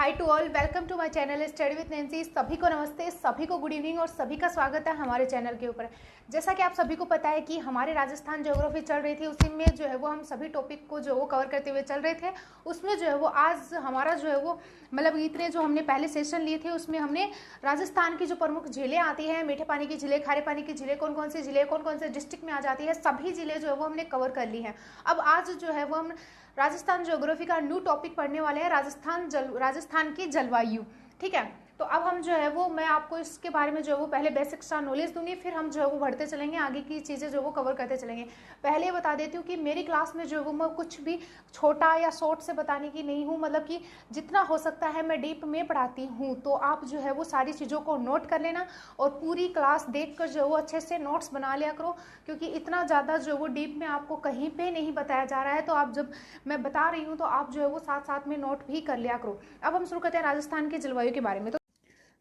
Hi to all, welcome to my channel study with Nancy. सभी को नमस्ते, सभी को गुड इवनिंग और सभी का स्वागत है हमारे चैनल के ऊपर। जैसा कि आप सभी को पता है कि हमारे राजस्थान ज्योग्राफी चल रही थी, उसी में जो है वो हम सभी टॉपिक को जो वो कवर करते हुए चल रहे थे। उसमें जो है वो आज हमारा जो है वो मतलब इतने जो हमने पहले सेशन लिए थे उसमें हमने राजस्थान की जो प्रमुख झीलें आती हैं, मीठे पानी की झीलें, खारे पानी की झीलें, कौन कौन सी झीलें कौन कौन से डिस्ट्रिक्ट में आ जाती है, सभी झीलें जो है वो हमने कवर कर ली हैं। अब आज जो है वो हम राजस्थान ज्योग्राफी का न्यू टॉपिक पढ़ने वाले हैं, राजस्थान की जलवायु। ठीक है, तो अब हम जो है वो मैं आपको इसके बारे में जो है वो पहले बेसिक सा नॉलेज दूंगी, फिर हम जो है वो बढ़ते चलेंगे, आगे की चीज़ें जो वो कवर करते चलेंगे। पहले बता देती हूँ कि मेरी क्लास में जो है वो मैं कुछ भी छोटा या शॉर्ट से बताने की नहीं हूँ, मतलब कि जितना हो सकता है मैं डीप में पढ़ाती हूँ। तो आप जो है वो सारी चीज़ों को नोट कर लेना और पूरी क्लास देख कर जो है वो अच्छे से नोट्स बना लिया करो, क्योंकि इतना ज़्यादा जो वो डीप में आपको कहीं पर नहीं बताया जा रहा है। तो आप जब मैं बता रही हूँ तो आप जो है वो साथ साथ में नोट भी कर लिया करो। अब हम शुरू करते हैं राजस्थान की जलवायु के बारे में। तो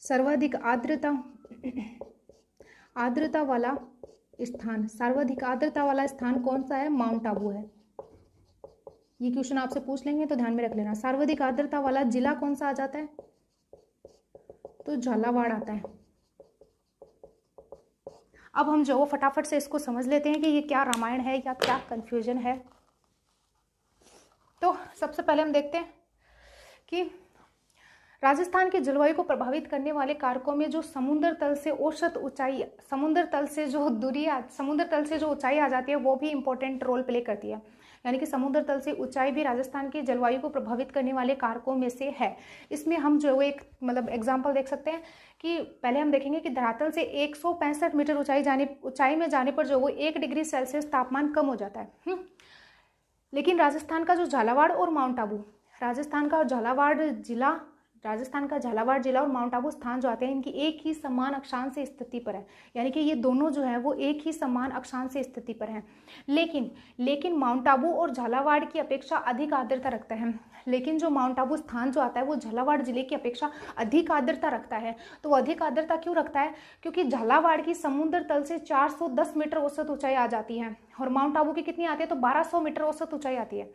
सर्वाधिक आर्द्रता वाला स्थान, सर्वाधिक आर्द्रता वाला स्थान कौन सा है? माउंट आबू है। ये क्वेश्चन आपसे पूछ लेंगे तो ध्यान में रख लेना। सर्वाधिक आर्द्रता वाला जिला कौन सा आ जाता है? तो झालावाड़ आता है। अब हम जो फटाफट से इसको समझ लेते हैं कि ये क्या रामायण है या क्या कंफ्यूजन है। तो सबसे पहले हम देखते हैं कि राजस्थान की जलवायु को प्रभावित करने वाले कारकों में जो समुद्र तल से औसत ऊंचाई, समुद्र तल से जो ऊंचाई आ जाती है वो भी इंपॉर्टेंट रोल प्ले करती है। यानी कि समुद्र तल से ऊंचाई भी राजस्थान की जलवायु को प्रभावित करने वाले कारकों में से है। इसमें हम जो है एक मतलब एग्जाम्पल देख सकते हैं कि पहले हम देखेंगे कि धरातल से 165 मीटर ऊंचाई में जाने पर जो वो 1 डिग्री सेल्सियस तापमान कम हो जाता है। लेकिन राजस्थान का जो झालावाड़ और माउंट आबू, राजस्थान का झालावाड़ जिला और माउंट आबू स्थान जो आते हैं, इनकी एक ही समान अक्षांश स्थिति पर है। यानी कि ये दोनों जो है वो एक ही समान अक्षांश स्थिति पर हैं। लेकिन माउंट आबू और झालावाड़ की अपेक्षा अधिक आर्द्रता रखता है। लेकिन जो माउंट आबू स्थान जो आता है वो झालावाड़ जिले की अपेक्षा अधिक आर्द्रता रखता है। तो वो अधिक आर्द्रता क्यों रखता है? क्योंकि झालावाड़ की समुद्र तल से 410 मीटर औसत ऊंचाई आ जाती है और माउंट आबू की कितनी आती है? तो 1200 मीटर औसत ऊंचाई आती है।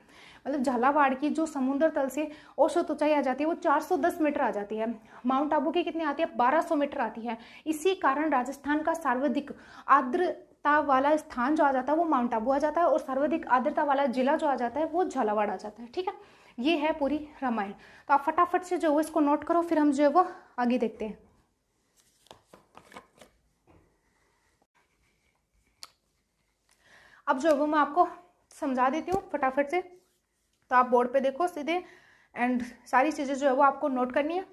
मतलब झालावाड़ की जो समुद्र तल से औसत ऊंचाई आ जाती है वो 410 मीटर आ जाती है। माउंट आबू की कितनी आती है? 1200 मीटर आती है। इसी कारण राजस्थान का सर्वाधिक आर्द्रता वाला स्थान जो आ जाता है वो माउंट आबू आ जाता है और सर्वाधिक आर्द्रता वाला जिला जो आ जाता है वो झालावाड़ आ जाता है। ठीक है, ये है पूरी रामायण। तो आप फटाफट से जो है इसको नोट करो, फिर हम जो है वो आगे देखते हैं। अब जो है वो मैं आपको समझा देती हूँ फटाफट से, तो आप बोर्ड पे देखो सीधे एंड सारी चीज़ें जो है वो आपको नोट करनी है।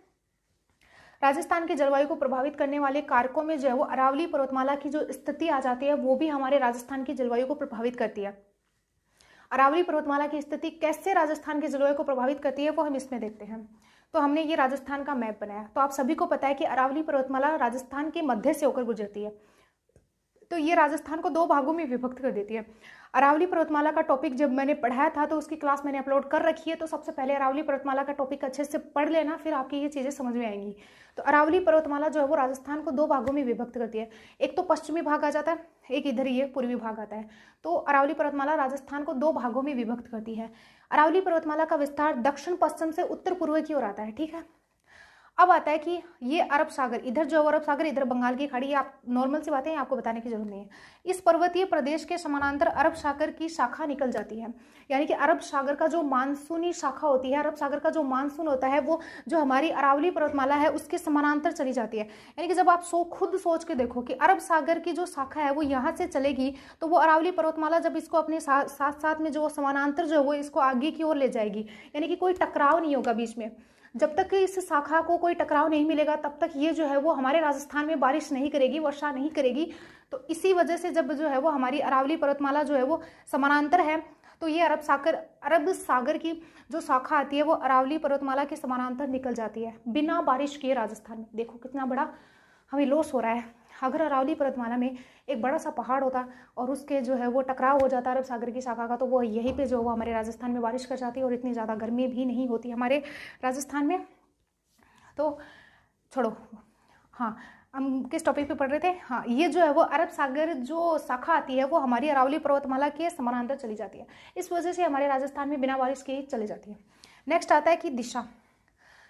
राजस्थान की जलवायु को प्रभावित करने वाले कारकों में जो है वो अरावली पर्वतमाला की जो स्थिति आ जाती है वो भी हमारे राजस्थान की जलवायु को प्रभावित करती है। अरावली पर्वतमाला की स्थिति कैसे राजस्थान की जलवायु को प्रभावित करती है वो हम इसमें देखते हैं। तो हमने ये राजस्थान का मैप बनाया। तो आप सभी को पता है कि अरावली पर्वतमाला राजस्थान के मध्य से होकर गुजरती है। तो ये राजस्थान को 2 भागों में विभक्त कर देती है। अरावली पर्वतमाला का टॉपिक जब मैंने पढ़ाया था तो उसकी क्लास मैंने अपलोड कर रखी है। तो सबसे पहले अरावली पर्वतमाला का टॉपिक अच्छे से पढ़ लेना, फिर आपकी ये चीज़ें समझ में आएंगी। तो अरावली पर्वतमाला जो है वो राजस्थान को 2 भागों में विभक्त करती है। एक तो पश्चिमी भाग आ जाता है, एक इधर ये पूर्वी भाग आता है। तो अरावली पर्वतमाला राजस्थान को 2 भागों में विभक्त करती है। अरावली पर्वतमाला का विस्तार दक्षिण पश्चिम से उत्तर पूर्व की ओर आता है। ठीक है, अब आता है कि ये अरब सागर, इधर जो अरब सागर, इधर बंगाल की खाड़ी, आप नॉर्मल सी बातें आपको बताने की जरूरत नहीं है। इस पर्वतीय प्रदेश के समानांतर अरब सागर की शाखा निकल जाती है। यानी कि अरब सागर का जो मानसूनी शाखा होती है, अरब सागर का जो मानसून होता है वो जो हमारी अरावली पर्वतमाला है उसके समानांतर चली जाती है। यानी कि जब आप खुद सोच के देखो कि अरब सागर की जो शाखा है वो यहाँ से चलेगी तो वो अरावली पर्वतमाला जब इसको अपने साथ में जो समानांतर जो है वो इसको आगे की ओर ले जाएगी। यानी कि कोई टकराव नहीं होगा बीच में। जब तक इस शाखा को कोई टकराव नहीं मिलेगा तब तक ये जो है वो हमारे राजस्थान में बारिश नहीं करेगी, वर्षा नहीं करेगी। तो इसी वजह से जब जो है वो हमारी अरावली पर्वतमाला जो है वो समानांतर है तो ये अरब सागर की जो शाखा आती है वो अरावली पर्वतमाला के समानांतर निकल जाती है बिना बारिश किए राजस्थान में। देखो कितना बड़ा हमें लॉस हो रहा है। अगर अरावली पर्वतमाला में एक बड़ा सा पहाड़ होता और उसके जो है वो टकराव हो जाता अरब सागर की शाखा का, तो वो यहीं पे जो वो हमारे राजस्थान में बारिश कर जाती और इतनी ज़्यादा गर्मी भी नहीं होती हमारे राजस्थान में। तो छोड़ो, हाँ हम किस टॉपिक पे पढ़ रहे थे? हाँ, ये जो है वो अरब सागर जो शाखा आती है वो हमारी अरावली पर्वतमाला के समानांतर चली जाती है। इस वजह से हमारे राजस्थान में बिना बारिश के ही चली जाती है। नेक्स्ट आता है कि दिशा।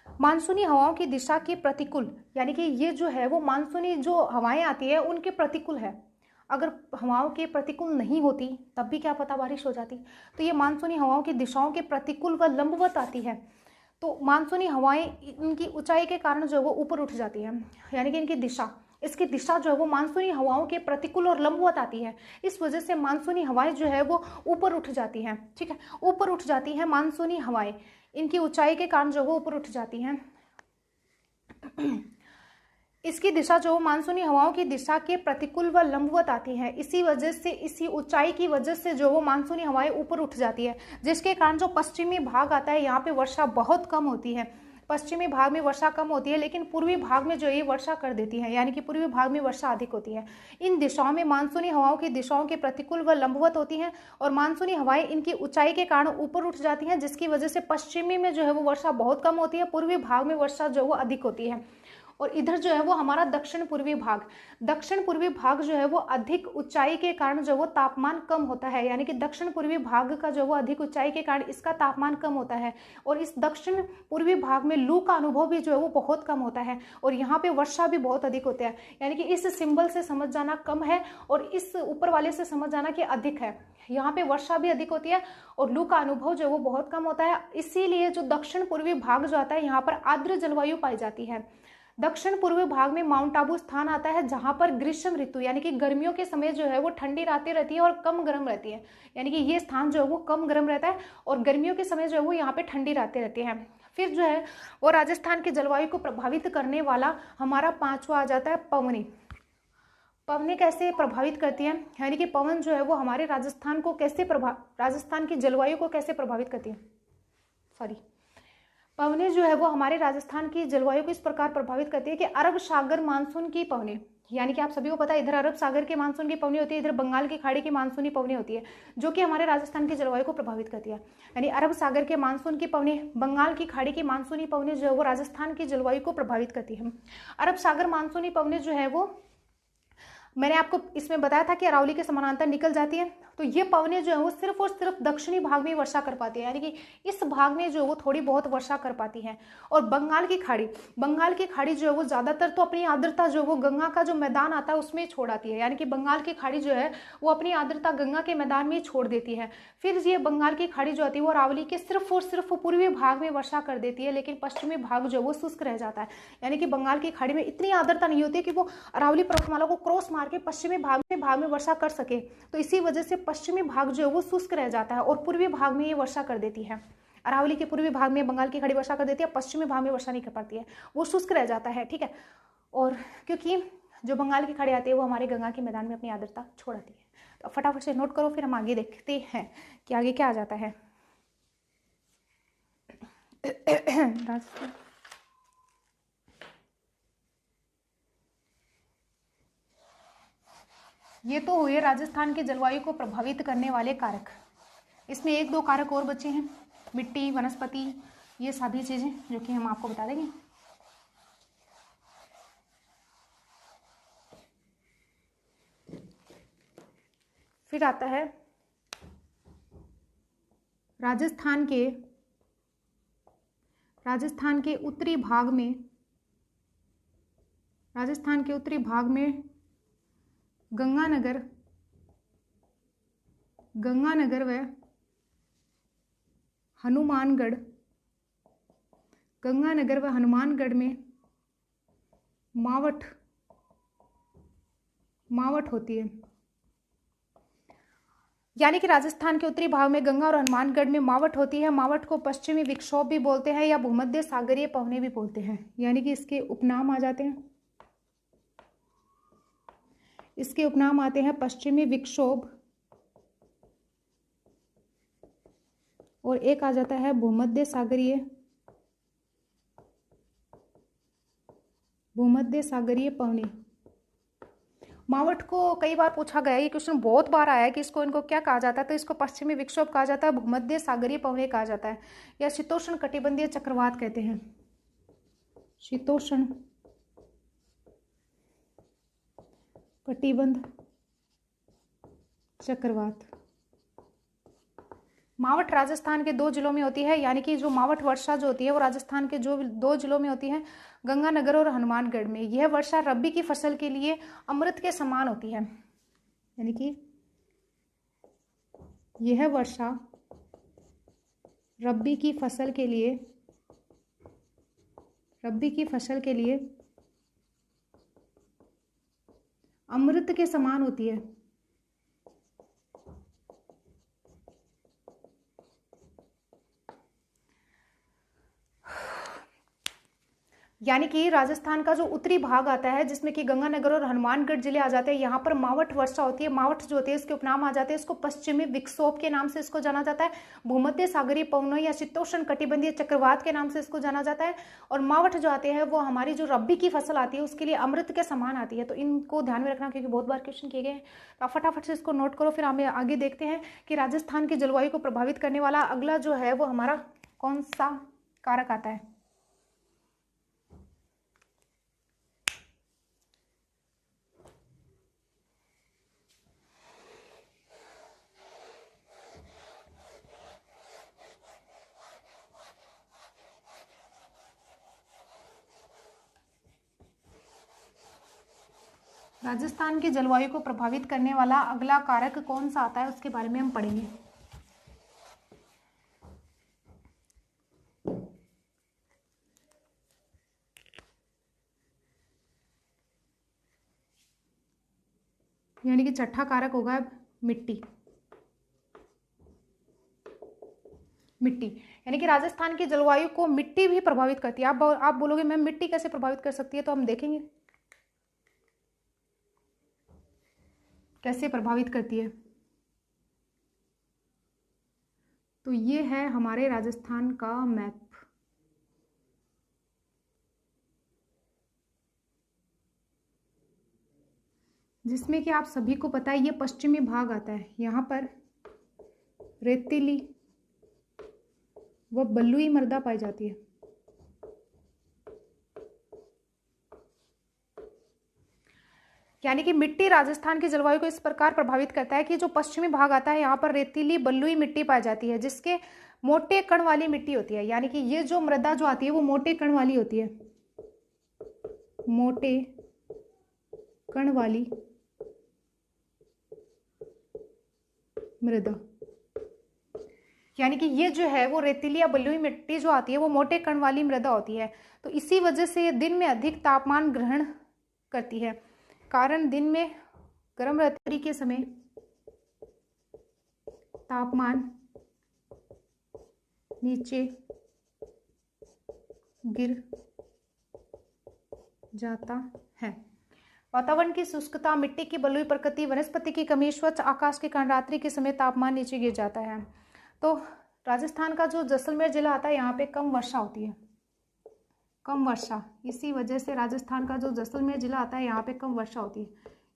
मानसूनी हवाओं की दिशा के प्रतिकूल, यानी कि ये जो है वो मानसूनी जो हवाएं आती है उनके प्रतिकूल है। अगर हवाओं के प्रतिकूल नहीं होती तब भी क्या पता बारिश हो जाती। तो ये मानसूनी हवाओं की दिशाओं के प्रतिकूल व लंबवत आती है। तो मानसूनी हवाएं इनकी ऊंचाई के कारण जो है वो ऊपर उठ जाती है, यानी कि इनकी दिशा, इसकी दिशा जो है वो मानसूनी हवाओं के प्रतिकूल और लंबवत आती है। इस वजह से मानसूनी हवाएं जो है वो ऊपर उठ जाती हैं। ठीक है, ऊपर उठ जाती हैं मानसूनी हवाएं, इनकी ऊंचाई के कारण जो वो ऊपर उठ जाती हैं। इसकी दिशा जो मानसूनी हवाओं की दिशा के प्रतिकूल व लंबवत आती है। इसी वजह से, इसी ऊंचाई की वजह से जो वो मानसूनी हवाएं ऊपर उठ जाती है, जिसके कारण जो पश्चिमी भाग आता है यहाँ पे वर्षा बहुत कम होती है। पश्चिमी भाग में वर्षा कम होती है, लेकिन पूर्वी भाग में जो ये वर्षा कर देती है, यानी कि पूर्वी भाग में वर्षा अधिक होती है। इन दिशाओं में मानसूनी हवाओं की दिशाओं के प्रतिकूल व लंबवत होती हैं, और मानसूनी हवाएं इनकी ऊंचाई के कारण ऊपर उठ जाती हैं, जिसकी वजह से पश्चिमी में जो है वो वर्षा बहुत कम होती है, पूर्वी भाग में वर्षा जो है वो अधिक होती है। और इधर जो है वो हमारा दक्षिण पूर्वी भाग जो है वो अधिक ऊंचाई के कारण जो वो तापमान कम होता है, यानी कि दक्षिण पूर्वी भाग का जो वो अधिक ऊंचाई के कारण इसका तापमान कम होता है। और इस दक्षिण पूर्वी भाग में लू का अनुभव भी जो है वो बहुत कम होता है, और यहाँ पे वर्षा भी बहुत अधिक होती है। यानी कि इस सिंबल से समझ जाना कम है, और इस ऊपर वाले से समझ जाना कि अधिक है। यहाँ पे वर्षा भी अधिक होती है और लू का अनुभव जो वो बहुत कम होता है। इसीलिए जो दक्षिण पूर्वी भाग जो आता है यहाँ पर आर्द्र जलवायु पाई जाती है। दक्षिण पूर्वी भाग में माउंट आबू स्थान आता है, जहां पर ग्रीष्म ऋतु यानी कि गर्मियों के समय जो है वो ठंडी रातें रहती है और कम गर्म रहती है। यानी कि ये स्थान जो है वो कम गर्म रहता है, और गर्मियों के समय जो है वो यहाँ पे ठंडी रातें रहती हैं। फिर जो है वो राजस्थान की जलवायु को प्रभावित करने वाला हमारा पांचवा आ जाता है पवनी। पवनें कैसे प्रभावित करती हैं, यानी कि पवन जो है वो हमारे राजस्थान की जलवायु को कैसे प्रभावित करती है। पवनें जो है वो हमारे राजस्थान की जलवायु को इस प्रकार प्रभावित करती है कि अरब सागर मानसून की पवनें, यानी कि आप सभी को पता है इधर अरब सागर के मानसून की पवनी होती है, इधर बंगाल की खाड़ी की मानसूनी पवनी होती है, जो कि हमारे राजस्थान की जलवायु को प्रभावित करती है। यानी अरब सागर के मानसून की पवनी, बंगाल की खाड़ी की मानसूनी पवनी जो है वो राजस्थान की जलवायु को प्रभावित करती है। अरब सागर मानसूनी पवनी जो है वो मैंने आपको इसमें बताया था कि अरावली के समानांतर निकल जाती है। तो ये पवनें जो है वो सिर्फ और सिर्फ दक्षिणी भाग में वर्षा कर पाती है, यानी कि इस भाग में जो है वो थोड़ी बहुत वर्षा कर पाती है। और बंगाल की खाड़ी जो है वो ज्यादातर तो अपनी आर्द्रता जो वो गंगा का जो मैदान आता है उसमें छोड़ आती है, यानी कि बंगाल की खाड़ी जो है वो अपनी आर्द्रता गंगा के मैदान में छोड़ देती है। फिर ये बंगाल की खाड़ी जो आती है वो अरावली के सिर्फ और सिर्फ पूर्वी भाग में वर्षा कर देती है, लेकिन पश्चिमी भाग जो है वो शुष्क रह जाता है। यानी कि बंगाल की खाड़ी में इतनी आर्द्रता नहीं होती कि वो अरावली पर्वतमाला को क्रॉस मार के पश्चिमी भाग में वर्षा कर सके। तो इसी वजह से पश्चिमी भाग जो है वो शुष्क रह जाता है, और पूर्वी भाग में ये वर्षा कर देती है। अरावली के पूर्वी भाग में बंगाल की खाड़ी वर्षा कर देती है, पश्चिमी भाग में वर्षा नहीं कर पाती है, वो शुष्क रह जाता है। ठीक है, और क्योंकि जो बंगाल की खाड़ी आती है वो हमारे गंगा के मैदान में अपनी आर्द्रता छोड़ आती है। तो फटाफट से नोट करो, फिर हम आगे देखते हैं कि आगे क्या आ जाता है। ये तो हुए राजस्थान की जलवायु को प्रभावित करने वाले कारक। इसमें एक दो कारक और बचे हैं, मिट्टी, वनस्पति, ये सभी चीजें जो कि हम आपको बता देंगे। फिर आता है राजस्थान के उत्तरी भाग में गंगानगर व हनुमानगढ़ में मावठ होती है। यानी कि राजस्थान के उत्तरी भाग में गंगा और हनुमानगढ़ में मावठ होती है। मावठ को पश्चिमी विक्षोभ भी बोलते हैं या भूमध्य सागरीय पवनें भी बोलते हैं, यानी कि इसके उपनाम आ जाते हैं। इसके उपनाम आते हैं पश्चिमी विक्षोभ, और एक आ जाता है भूमध्य सागरीय पवनें। मावठ को कई बार पूछा गया, ये क्वेश्चन बहुत बार आया है कि इनको क्या कहा जाता है। तो इसको पश्चिमी विक्षोभ कहा जाता है, भूमध्य सागरीय पवनें कहा जाता है, या शीतोष्ण कटिबंधीय चक्रवात कहते हैं। शीतोष्ण कटिबंध चक्रवात। मावठ राजस्थान के 2 जिलों में होती है, यानी कि जो मावठ वर्षा जो होती है वो राजस्थान के जो 2 जिलों में होती है, गंगानगर और हनुमानगढ़ में। यह वर्षा रबी की फसल के लिए अमृत के समान होती है, यानी कि यह वर्षा रबी की फसल के लिए अमृत के समान होती है। यानी कि राजस्थान का जो उत्तरी भाग आता है, जिसमें कि गंगानगर और हनुमानगढ़ जिले आ जाते हैं, यहाँ पर मावठ वर्षा होती है। मावठ जो होती है इसके उपनाम आ जाते हैं। इसको पश्चिमी विक्षोभ के नाम से इसको जाना जाता है, भूमध्य सागरीय पवनों या शीतोष्ण कटिबंधीय चक्रवात के नाम से इसको जाना जाता है। और मावठ जो आते हैं वो हमारी जो रबी की फसल आती है उसके लिए अमृत के समान आती है। तो इनको ध्यान में रखना, क्योंकि बहुत बार क्वेश्चन किए गए हैं। तो आप फटाफट से इसको नोट करो। फिर हमें आगे देखते हैं कि राजस्थान की जलवायु को प्रभावित करने वाला अगला जो है वो हमारा कौन सा कारक आता है। राजस्थान की जलवायु को प्रभावित करने वाला अगला कारक कौन सा आता है उसके बारे में हम पढ़ेंगे। यानी कि छठा कारक होगा मिट्टी। मिट्टी यानी कि राजस्थान की जलवायु को मिट्टी भी प्रभावित करती है। आप बोलोगे मैम मिट्टी कैसे प्रभावित कर सकती है, तो हम देखेंगे कैसे प्रभावित करती है। तो ये है हमारे राजस्थान का मैप। जिसमें कि आप सभी को पता है ये पश्चिमी भाग आता है। यहाँ पर रेतीली व बलुई मृदा पाई जाती है। यानी कि मिट्टी राजस्थान की जलवायु को इस प्रकार प्रभावित करता है कि जो पश्चिमी भाग आता है यहाँ पर रेतीली बलुई मिट्टी पाई जाती है, जिसके मोटे कण वाली मिट्टी होती है। यानी कि ये जो मृदा जो आती है वो मोटे कण वाली होती है, मोटे कण वाली मृदा। यानी कि ये जो है वो रेतीली या बलुई मिट्टी जो आती है वो मोटे कण वाली मृदा होती है। तो इसी वजह से ये दिन में अधिक तापमान ग्रहण करती है। कारण दिन में गर्म रात्रि के समय तापमान नीचे गिर जाता है। वातावरण की शुष्कता, मिट्टी की बलुई प्रकृति, वनस्पति की कमी, स्वच्छ आकाश के कारण रात्रि के समय तापमान नीचे गिर जाता है। तो राजस्थान का जो जैसलमेर जिला आता है यहाँ पे कम वर्षा होती है, कम वर्षा। इसी वजह से राजस्थान का जो जैसलमेर जिला आता है यहाँ पे कम वर्षा होती है।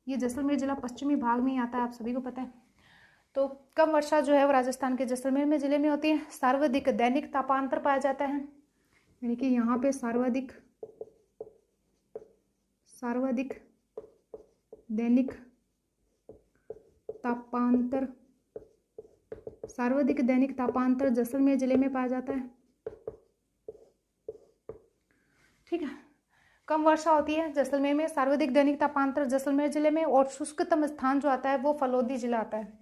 ये जैसलमेर जिला पश्चिमी भाग में ही आता है, आप सभी को पता है। तो कम वर्षा जो है वो राजस्थान के जैसलमेर में जिले में होती है। सर्वाधिक दैनिक तापांतर पाया जाता है, यानी कि यहाँ पे सर्वाधिक दैनिक तापांतर जैसलमेर जिले में पाया जाता है। ठीक है, कम वर्षा होती है जैसलमेर में, सर्वाधिक दैनिक तापांतर जैसलमेर जिले में। और शुष्कतम स्थान जो आता है वो फलोदी जिला आता है।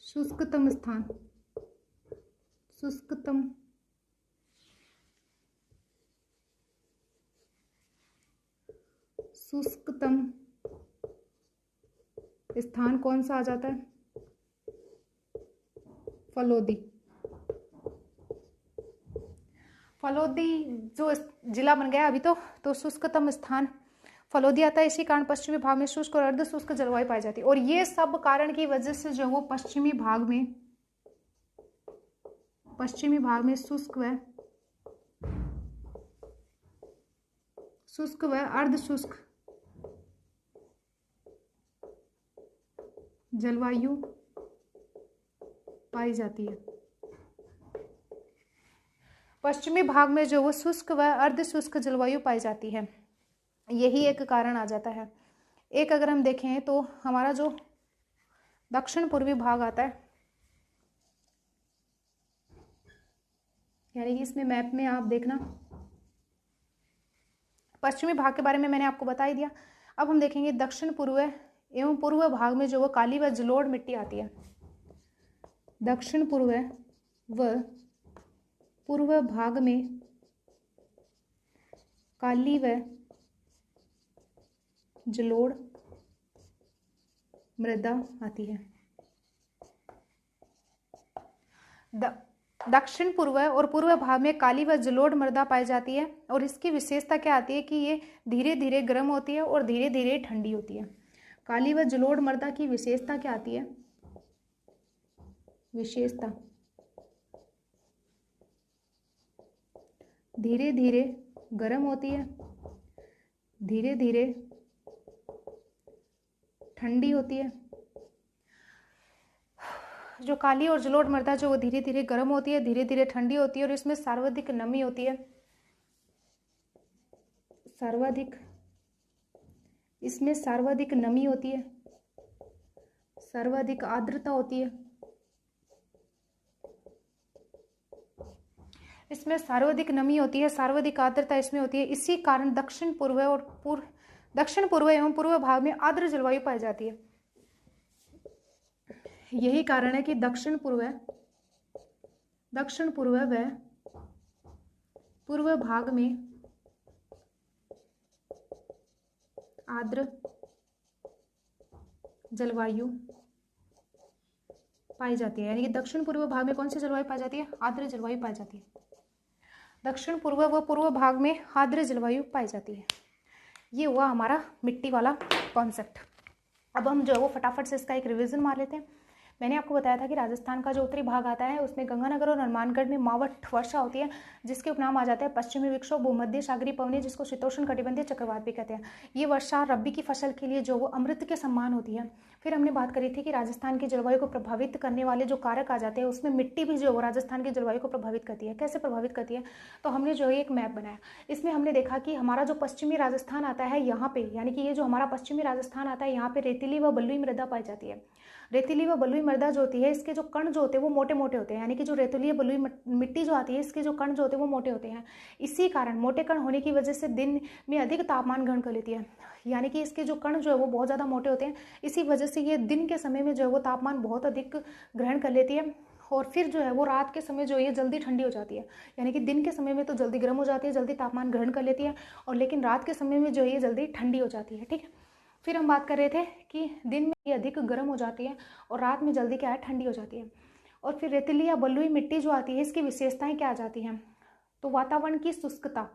शुष्कतम स्थान, शुष्कतम स्थान कौन सा आ जाता है? फलोदी। फलोदी जो जिला बन गया अभी तो शुष्कतम स्थान फलोदी आता है। इसी कारण पश्चिमी भाग में शुष्क और अर्ध शुष्क जलवायु पाई जाती है। और ये सब कारण की वजह से जो वो पश्चिमी भाग में शुष्क व अर्ध शुष्क जलवायु पाई जाती है। पश्चिमी भाग में जो वो शुष्क व अर्ध शुष्क जलवायु पाई जाती है, यही एक कारण आ जाता है। एक अगर हम देखें तो हमारा जो दक्षिण पूर्वी भाग आता है, यानी कि इसमें मैप में आप देखना, पश्चिमी भाग के बारे में मैंने आपको बता ही दिया। अब हम देखेंगे दक्षिण पूर्व एवं पूर्व भाग में जो वो काली व जलोढ़ मिट्टी आती है। दक्षिण पूर्व व पूर्व भाग में काली व जलोढ़ मृदा आती है। दक्षिण पूर्व और पूर्व भाग में काली व जलोढ़ मृदा पाई जाती है और इसकी विशेषता क्या आती है कि ये धीरे धीरे गर्म होती है और धीरे धीरे ठंडी होती है। काली व जलोढ़ मृदा की विशेषता क्या आती है? विशेषता धीरे धीरे गर्म होती है, धीरे धीरे ठंडी होती है। जो काली और जलोढ़ मृदा जो वो धीरे धीरे गर्म होती है, धीरे धीरे ठंडी होती है और इसमें सर्वाधिक नमी होती है, इसमें सर्वाधिक नमी होती है, सर्वाधिक आर्द्रता होती है, इसमें सर्वाधिक नमी होती है, सर्वाधिक आर्द्रता इसमें होती है। इसी कारण दक्षिण पूर्व एवं पूर्व भाग में आर्द्र जलवायु पाई जाती है। यही कारण है कि दक्षिण पूर्व व पूर्व भाग में आर्द्र जलवायु पाई जाती है। यानी कि दक्षिण पूर्व भाग में कौन सी जलवायु पाई जाती है? आर्द्र जलवायु पाई जाती है। दक्षिण पूर्व व पूर्व भाग में आर्द्र जलवायु पाई जाती है। ये हुआ हमारा मिट्टी वाला कॉन्सेप्ट। अब हम जो है वो फटाफट से इसका एक रिवीजन मार लेते हैं। मैंने आपको बताया था कि राजस्थान का जो उत्तरी भाग आता है उसमें गंगानगर और हनुमानगढ़ में मावठ वर्षा होती है, जिसके उपनाम आ जाते हैं पश्चिमी विक्षोभ, भूमध्य सागरीय पवनें, जिसको शीतोष्ण कटिबंधीय चक्रवात भी कहते हैं। ये वर्षा रबी की फसल के लिए जो वो अमृत के समान होती है। फिर हमने बात करी थी कि राजस्थान की जलवायु को प्रभावित करने वाले जो कारक आ जाते हैं उसमें मिट्टी भी जो राजस्थान की जलवायु को प्रभावित करती है। कैसे प्रभावित करती है? तो हमने जो है एक मैप बनाया, इसमें हमने देखा कि हमारा जो पश्चिमी राजस्थान आता है यहाँ पे, यानी कि ये जो हमारा पश्चिमी राजस्थान आता है यहाँ पे रेतीली व बलुई मृदा पाई जाती है। रेतीली व बलुई मृदा जो होती है इसके जो कण जो होते हैं वो मोटे मोटे होते हैं, यानी कि जो रेतीली बलुई मिट्टी जो आती है इसके जो कण जो होते हैं वो मोटे होते हैं। इसी कारण मोटे कण होने की वजह से दिन में अधिक तापमान ग्रहण कर लेती है, यानी कि इसके जो कण जो है वो बहुत ज़्यादा मोटे होते हैं। इसी वजह से ये दिन के समय में जो है वो तापमान बहुत अधिक ग्रहण कर लेती है और फिर जो है वो रात के समय जो है ये जल्दी ठंडी हो जाती है। यानी कि दिन के समय में तो जल्दी गर्म हो जाती है, जल्दी तापमान ग्रहण कर लेती है, और लेकिन रात के समय में जो है ये जल्दी ठंडी हो जाती है। ठीक है, फिर हम बात कर रहे थे कि दिन में ये अधिक गर्म हो जाती है और रात में जल्दी क्या है ठंडी हो जाती है। और फिर रेतीली या बलुई मिट्टी जो आती है इसकी विशेषताएं क्या आ जाती हैं? तो वातावरण की शुष्कता,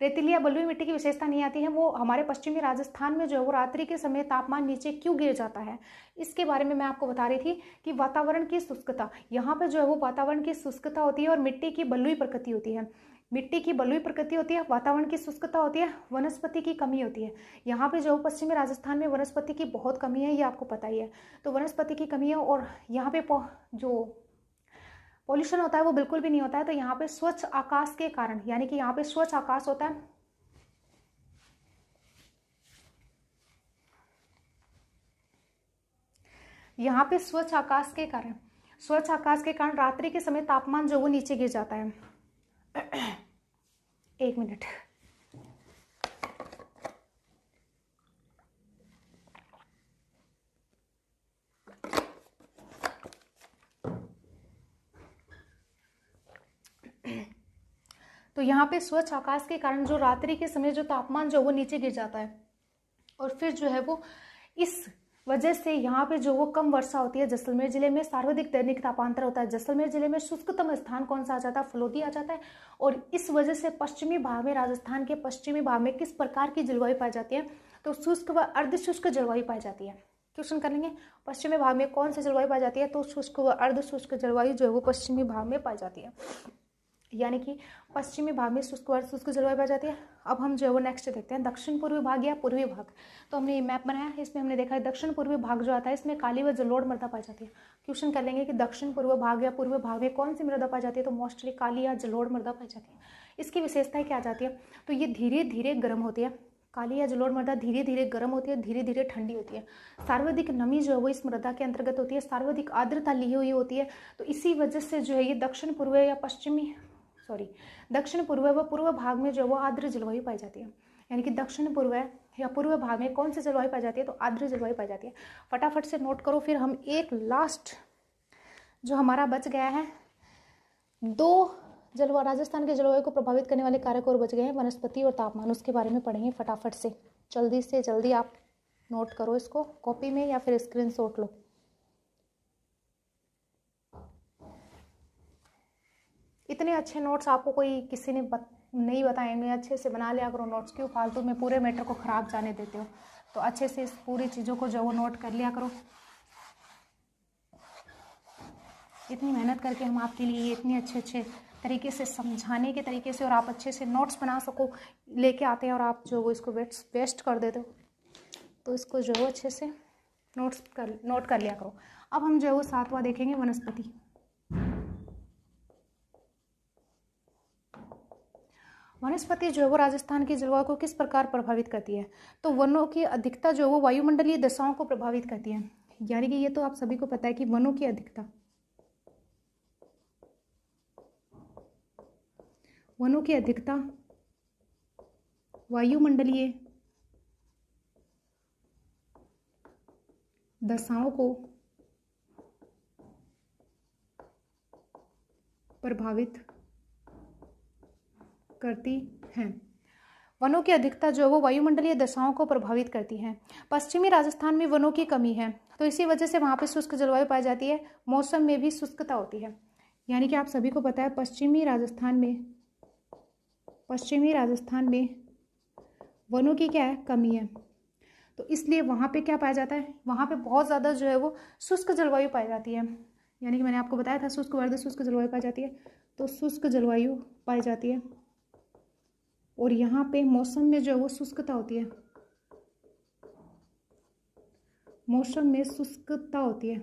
रेतीली या बलुई मिट्टी की विशेषता नहीं आती है। वो हमारे पश्चिमी राजस्थान में जो है वो रात्रि के समय तापमान नीचे क्यों गिर जाता है, इसके बारे में मैं आपको बता रही थी कि वातावरण की शुष्कता, यहाँ पे जो है वो वातावरण की शुष्कता होती है और मिट्टी की बलुई प्रकृति होती है। मिट्टी की बलुई प्रकृति होती है, वातावरण की शुष्कता होती है, वनस्पति की कमी होती है। यहाँ पे जो पश्चिमी राजस्थान में वनस्पति की बहुत कमी है, ये आपको पता ही है। तो वनस्पति की कमी है और यहाँ पे जो पॉल्यूशन होता है वो बिल्कुल भी नहीं होता है। तो यहाँ पे स्वच्छ आकाश के कारण, यानी कि यहाँ पे स्वच्छ आकाश होता है, यहाँ पे स्वच्छ आकाश के कारण रात्रि के समय तापमान जो वो नीचे गिर जाता है। एक मिनट, तो यहाँ पे स्वच्छ आकाश के कारण जो रात्रि के समय जो तापमान जो वो नीचे गिर जाता है और फिर जो है वो इस वजह से यहाँ पे जो वो कम वर्षा होती है। जैसलमेर जिले में सर्वाधिक दैनिक तापांतर होता है। जैसलमेर जिले में शुष्कतम स्थान कौन सा आ जाता है? फलोदी आ जाता है। और इस वजह से पश्चिमी भाग में, राजस्थान के पश्चिमी भाग में किस प्रकार की जलवायु पाई जाती है? तो शुष्क व अर्धशुष्क जलवायु पाई जाती है। क्वेश्चन कर लेंगे, पश्चिमी भाग में कौन सी जलवायु पाई जाती है? तो शुष्क व अर्धशुष्क जलवायु जो है वो पश्चिमी भाग में पाई जाती है। यानी कि पश्चिमी भाग में शुष्क व अर्धशुष्क जलवायु पाई जाती है। अब हम जो है वो नेक्स्ट देखते हैं दक्षिण पूर्वी भाग या पूर्वी भाग। तो हमने ये मैप बनाया है, इसमें हमने देखा है दक्षिण पूर्वी भाग जो आता है इसमें काली व जलोढ़ मृदा पाई जाती है। क्वेश्चन कर लेंगे कि दक्षिण पूर्व भाग या पूर्व भाग में कौन सी मृदा पाई जाती है? तो मोस्टली काली या जलोढ़ मृदा पाई जाती है। इसकी विशेषताएं क्या आ जाती है? तो ये धीरे धीरे गर्म होती है, काली या जलोढ़ मृदा धीरे धीरे गर्म होती है, धीरे धीरे ठंडी होती है। सर्वाधिक नमी जो है वो इस मृदा के अंतर्गत होती है, सर्वाधिक आर्द्रता ली हुई होती है। तो इसी वजह से जो है ये दक्षिण पूर्व या दक्षिण पूर्व व पूर्व भाग में जो है वो आर्द्र जलवायु पाई जाती है। यानी कि दक्षिण पूर्व या पूर्व भाग में कौन सी जलवायु पाई जाती है? तो आर्द्र जलवायु पाई जाती है। फटाफट से नोट करो। फिर हम एक लास्ट जो हमारा बच गया है, दो राजस्थान के जलवायु को प्रभावित करने वाले कारक और बच गए हैं, वनस्पति और तापमान। उसके बारे में पढ़ेंगे फटाफट से जल्दी आप नोट करो इसको कॉपी में या फिर स्क्रीनशॉट लो। इतने अच्छे नोट्स आपको कोई किसी ने नहीं बताएंगे, अच्छे से बना लिया करो नोट्स। क्यों फालतू में पूरे मैटर को ख़राब जाने देते हो? तो अच्छे से इस पूरी चीज़ों को जो वो नोट कर लिया करो। इतनी मेहनत करके हम आपके लिए इतने अच्छे तरीके से समझाने के तरीके से और आप अच्छे से नोट्स बना सको लेके आते हैं और आप जो वो इसको वेस्ट कर देते हो। तो इसको जो है अच्छे से नोट कर लिया करो। अब हम जो है वो 7वां देखेंगे, वनस्पति। वनस्पति जो है वो राजस्थान की जलवायु को किस प्रकार प्रभावित करती है? तो वनों की अधिकता जो है वो वायुमंडलीय दशाओं को प्रभावित करती है। यानी कि ये तो आप सभी को पता है कि वनों की अधिकता वायुमंडलीय दशाओं को प्रभावित करती हैं। वनों की अधिकता जो है वो वायुमंडलीय दशाओं को प्रभावित करती है। पश्चिमी राजस्थान में वनों की कमी है, तो इसी वजह से वहाँ पे शुष्क जलवायु पाई जाती है। मौसम में भी शुष्कता होती है। यानी कि आप सभी को पता है पश्चिमी राजस्थान में वनों की क्या है? कमी है। तो इसलिए वहाँ पे क्या पाया जाता है? वहाँ पे बहुत ज़्यादा जो है वो शुष्क जलवायु पाई जाती है। यानी कि मैंने आपको बताया था शुष्क वर्ग शुष्क जलवायु पाई जाती है। तो शुष्क जलवायु पाई जाती है और यहाँ पे मौसम में जो है वो शुष्कता होती है। मौसम में शुष्कता होती है।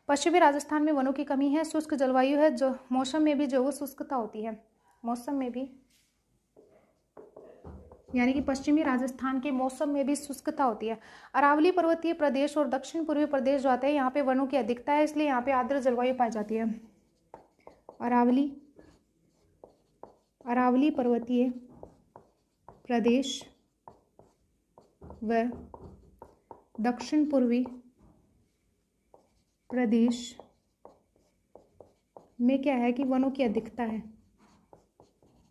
पश्चिमी राजस्थान में वनों की कमी है, शुष्क जलवायु है, जो मौसम में भी जो वो शुष्कता होती है। मौसम में भी यानी कि पश्चिमी राजस्थान के मौसम में भी शुष्कता होती है। अरावली पर्वतीय प्रदेश और दक्षिण पूर्वी प्रदेश जो आते हैं यहाँ पे वनों की अधिकता है, इसलिए यहाँ पे आर्द्र जलवायु पाई जाती है। अरावली पर्वतीय प्रदेश व दक्षिण पूर्वी प्रदेश में क्या है कि वनों की अधिकता है।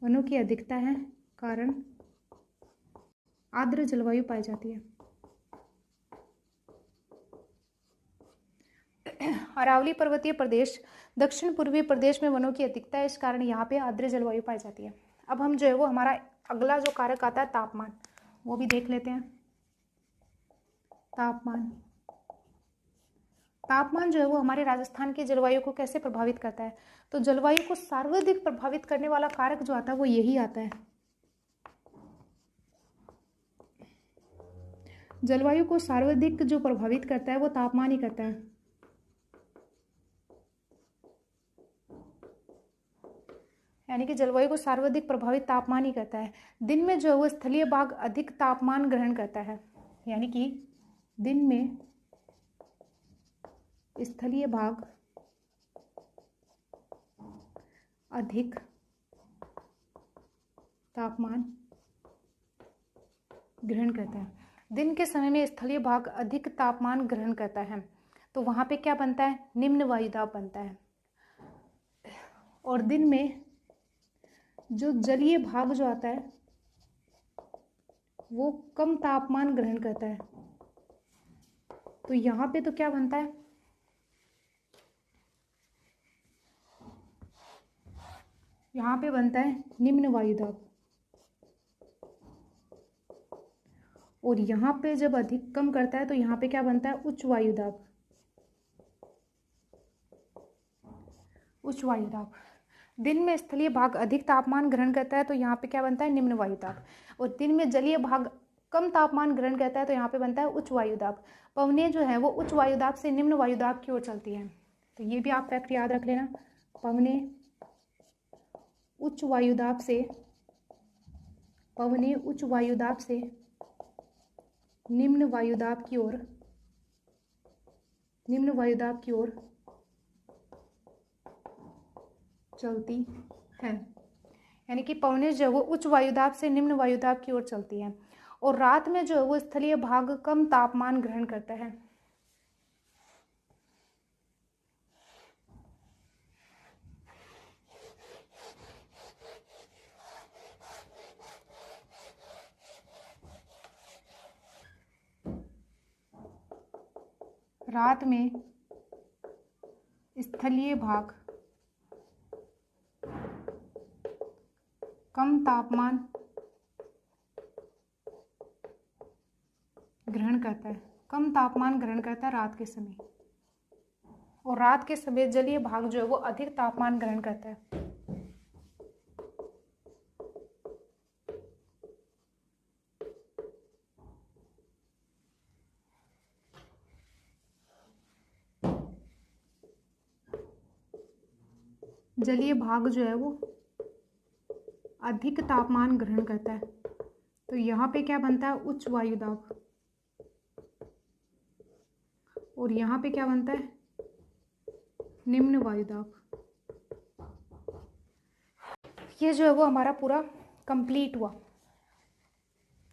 वनों की अधिकता है कारण आर्द्र जलवायु पाई जाती है। अरावली पर्वतीय प्रदेश दक्षिण पूर्वी प्रदेश में वनों की अधिकता है, इस कारण यहाँ पे आर्द्र जलवायु पाई जाती है। अब हम जो है वो हमारा अगला जो कारक आता है तापमान, वो भी देख लेते हैं। तापमान जो है वो हमारे राजस्थान की जलवायु को कैसे प्रभावित करता है? तो जलवायु को सर्वाधिक प्रभावित करने वाला कारक जो आता है वो यही आता है। जलवायु को सर्वाधिक जो प्रभावित करता है वो तापमान ही करता है। यानी कि जलवायु को सर्वाधिक प्रभावित तापमान ही करता है। दिन में जो है वो स्थलीय भाग अधिक तापमान ग्रहण करता है। यानी कि दिन में स्थलीय भाग अधिक तापमान ग्रहण करता है। दिन के समय में स्थलीय भाग अधिक तापमान ग्रहण करता है, तो वहाँ पे क्या बनता है? निम्न वायुदाब बनता है। और दिन में जो जलीय भाग जो आता है वो कम तापमान ग्रहण करता है, तो यहाँ पे तो क्या बनता है? यहाँ पे बनता है निम्न वायुदाब। और यहाँ पे जब अधिक कम करता है तो यहाँ पे क्या बनता है? उच्च वायुदाब। उच्च वायुदाब। दिन में स्थलीय भाग अधिक तापमान ग्रहण करता है, तो यहाँ पे क्या बनता है? निम्न वायुदाब। और दिन में जलीय भाग कम तापमान ग्रहण करता है, तो यहाँ पे बनता है उच्च वायुदाब। पवनें जो है वो उच्च वायुदाब से निम्न वायुदाब की ओर चलती हैं। तो ये भी आप फैक्ट याद रख लेना। पवनें उच्च वायुदाब से पवनें उच्च वायुदाब से निम्न वायुदाब की ओर चलती है। यानी कि पवनें जो है वो उच्च वायुदाब से निम्न वायुदाब की ओर चलती है और रात में जो है वो स्थलीय भाग कम तापमान ग्रहण करता है। रात में स्थलीय भाग कम तापमान ग्रहण करता है, रात के समय, और रात के समय जलीय भाग जो है वो अधिक तापमान ग्रहण करता है। जलीय भाग जो है वो अधिक तापमान ग्रहण करता है। तो यहाँ पे क्या बनता है, उच्च वायुदाब, और यहाँ पे क्या बनता है, निम्न वायुदाब। ये जो है वो हमारा पूरा कंप्लीट हुआ।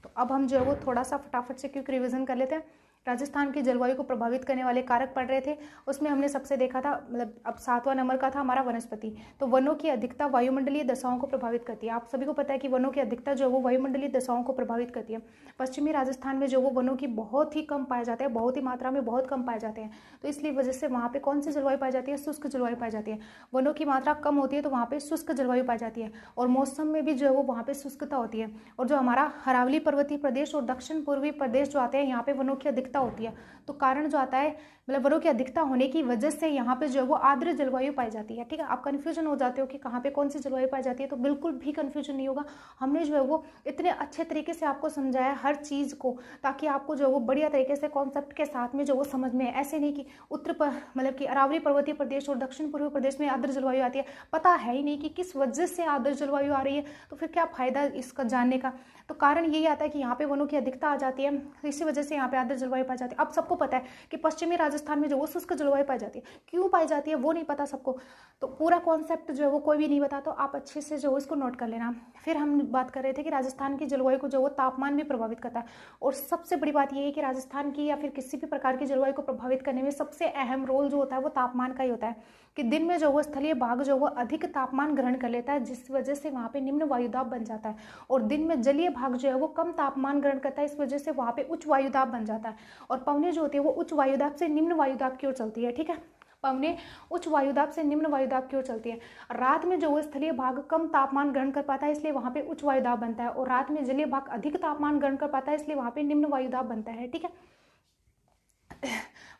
तो अब हम जो है वो थोड़ा सा फटाफट से क्विक रिवीजन कर लेते हैं। राजस्थान की जलवायु को प्रभावित करने वाले कारक पढ़ रहे थे, उसमें हमने सबसे देखा था, मतलब अब 7वां नंबर का था हमारा वनस्पति। तो वनों की अधिकता वायुमंडलीय दशाओं को प्रभावित करती है। आप सभी को पता है कि वनों की अधिकता जो है वो वायुमंडलीय दशाओं को प्रभावित करती है। पश्चिमी राजस्थान में जो वो वनों की बहुत ही कम पाए जाते हैं, बहुत ही मात्रा में बहुत कम पाए जाते हैं। तो इसलिए वजह से वहाँ पे कौन सी जलवायु पाई जाती है, शुष्क जलवायु पाई जाती है। वनों की मात्रा कम होती है तो वहाँ पे शुष्क जलवायु पाई जाती है, और मौसम में भी जो है वो वहाँ पे शुष्कता होती है। और जो हमारा अरावली पर्वतीय प्रदेश और दक्षिण पूर्वी प्रदेश जो आते हैं, यहाँ पे वनों की अधिकता होती है। तो कारण जो आता है, मतलब वनों की अधिकता होने की वजह से यहाँ पे जो है वो आर्द्र जलवायु पाई जाती है। ठीक है, आप कंफ्यूजन हो जाते हो कि कहाँ पे कौन सी जलवायु पाई जाती है, तो बिल्कुल भी कंफ्यूजन नहीं होगा। हमने जो है वो इतने अच्छे तरीके से आपको समझाया हर चीज़ को, ताकि आपको जो है वो बढ़िया तरीके से कॉन्सेप्ट के साथ में जो वो समझ में है। ऐसे नहीं कि मतलब कि अरावली पर्वतीय प्रदेश और दक्षिण पूर्वी प्रदेश में आर्द्र जलवायु आती है, पता है ही नहीं कि किस वजह से आर्द्र जलवायु आ रही है, तो फिर क्या फायदा इसका जानने का। तो कारण यही आता है कि यहाँ पे वनों की अधिकता आ जाती है, तो इसी वजह से यहाँ पे आर्द्र जलवायु पाई जाती है। अब सबको पता है कि पश्चिमी राजस्थान में जो वो शुष्क जलवायु पाई जाती है, क्यों पाई जाती है वो नहीं पता सबको, तो पूरा कॉन्सेप्ट जो है वो कोई भी नहीं बता, तो आप अच्छे से जो इसको नोट कर लेना। फिर हम बात कर रहे थे कि राजस्थान की जलवायु को जो वो तापमान भी प्रभावित करता है, और सबसे बड़ी बात यह है कि राजस्थान की या फिर किसी भी प्रकार की जलवायु को प्रभावित करने में सबसे अहम रोल जो होता है वो तापमान का ही होता है। कि दिन में जो वो स्थलीय भाग जो वो अधिक तापमान ग्रहण कर लेता है, जिस वजह से वहाँ पे निम्न वायुदाब बन जाता है, और दिन में जलीय भाग जो है वो कम तापमान ग्रहण करता है, इस वजह से वहाँ पे उच्च वायुदाब बन जाता है। और पवनें जो होती है वो उच्च वायुदाब से निम्न वायुदाब की ओर चलती है। ठीक है, पवनें उच्च वायुदाब से निम्न वायुदाब की ओर चलती है। रात में जो वो स्थलीय भाग कम तापमान ग्रहण कर पाता है, इसलिए वहाँ पे उच्च वायुदाब बनता है, और रात में जलीय भाग अधिक तापमान ग्रहण कर पाता है, इसलिए वहाँ पे निम्न वायुदाब बनता है। ठीक है,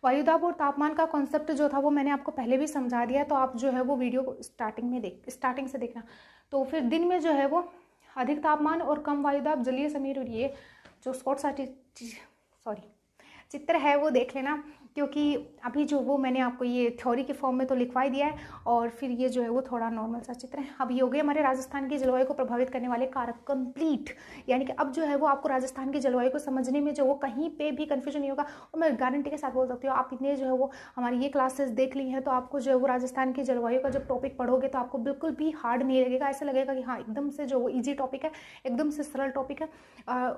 वायुदाब और तापमान का कॉन्सेप्ट जो था वो मैंने आपको पहले भी समझा दिया, तो आप जो है वो वीडियो को स्टार्टिंग से देखना। तो फिर दिन में जो है वो अधिक तापमान और कम वायुदाब, जलीय समीर, और ये जो चित्र है वो देख लेना, क्योंकि अभी जो वो मैंने आपको ये थ्योरी के फॉर्म में तो लिखवा ही दिया है, और फिर ये जो है वो थोड़ा नॉर्मल सा चित्र है। अब ये हो गए हमारे राजस्थान की जलवायु को प्रभावित करने वाले कारक कंप्लीट। यानी कि अब जो है वो आपको राजस्थान की जलवायु को समझने में जो वो कहीं पे भी कन्फ्यूजन नहीं होगा, और मैं गारंटी के साथ बोल सकती हूँ, आप इतने जो है वो हमारी ये क्लासेस देख ली हैं, तो आपको जो है वो राजस्थान की जलवायु का जब टॉपिक पढ़ोगे तो आपको बिल्कुल भी हार्ड नहीं लगेगा। ऐसा लगेगा कि हाँ एकदम से जो वो ईजी टॉपिक है, एकदम से सरल टॉपिक है।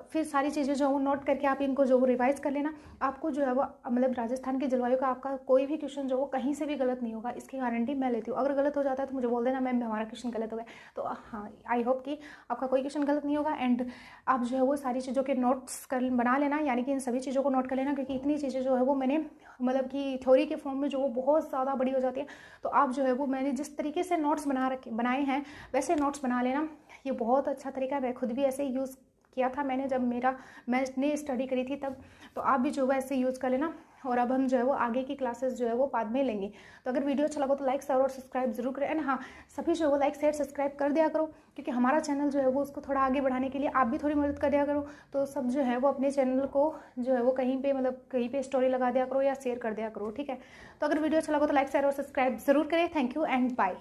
फिर सारी चीज़ें जो वो नोट करके आप इनको जो वो रिवाइज कर लेना। आपको जो है वो मतलब राजस्थान की जलवायु का आपका कोई भी क्वेश्चन जो वो कहीं से भी गलत नहीं होगा, इसकी गारंटी मैं लेती हूँ। अगर गलत हो जाता है तो मुझे बोल देना मैम हमारा क्वेश्चन गलत हो गया, तो हाँ आई होप कि आपका कोई क्वेश्चन गलत नहीं होगा। एंड आप जो है वो सारी चीज़ों के नोट्स बना लेना, यानी कि इन सभी चीज़ों को नोट कर लेना, क्योंकि इतनी चीज़ें जो है वो मैंने मतलब कि थ्योरी के फॉर्म में जो वो बहुत ज़्यादा बड़ी हो जाती है। तो आप जो है वो मैंने जिस तरीके से नोट्स बनाए हैं वैसे नोट्स बना लेना। ये बहुत अच्छा तरीका है, मैं खुद भी ऐसे ही यूज़ किया था मैंने, जब मैंने स्टडी करी थी तब। तो आप भी जो है ऐसे यूज़ कर लेना। और अब हम जो है वो आगे की क्लासेस जो है वो बाद में लेंगे। तो अगर वीडियो अच्छा लगा तो लाइक शेयर और सब्सक्राइब जरूर करें। एंड हाँ, सभी जो है वो लाइक शेयर सब्सक्राइब कर दिया करो, क्योंकि हमारा चैनल जो है वो उसको थोड़ा आगे बढ़ाने के लिए आप भी थोड़ी मदद कर दिया करो। तो सब जो है वो अपने चैनल को जो है वो कहीं पे स्टोरी लगा दिया करो या शेयर कर दिया करो। ठीक है, तो अगर वीडियो अच्छा लगा तो लाइक शेयर और सब्सक्राइब जरूर करें। Thank you and bye.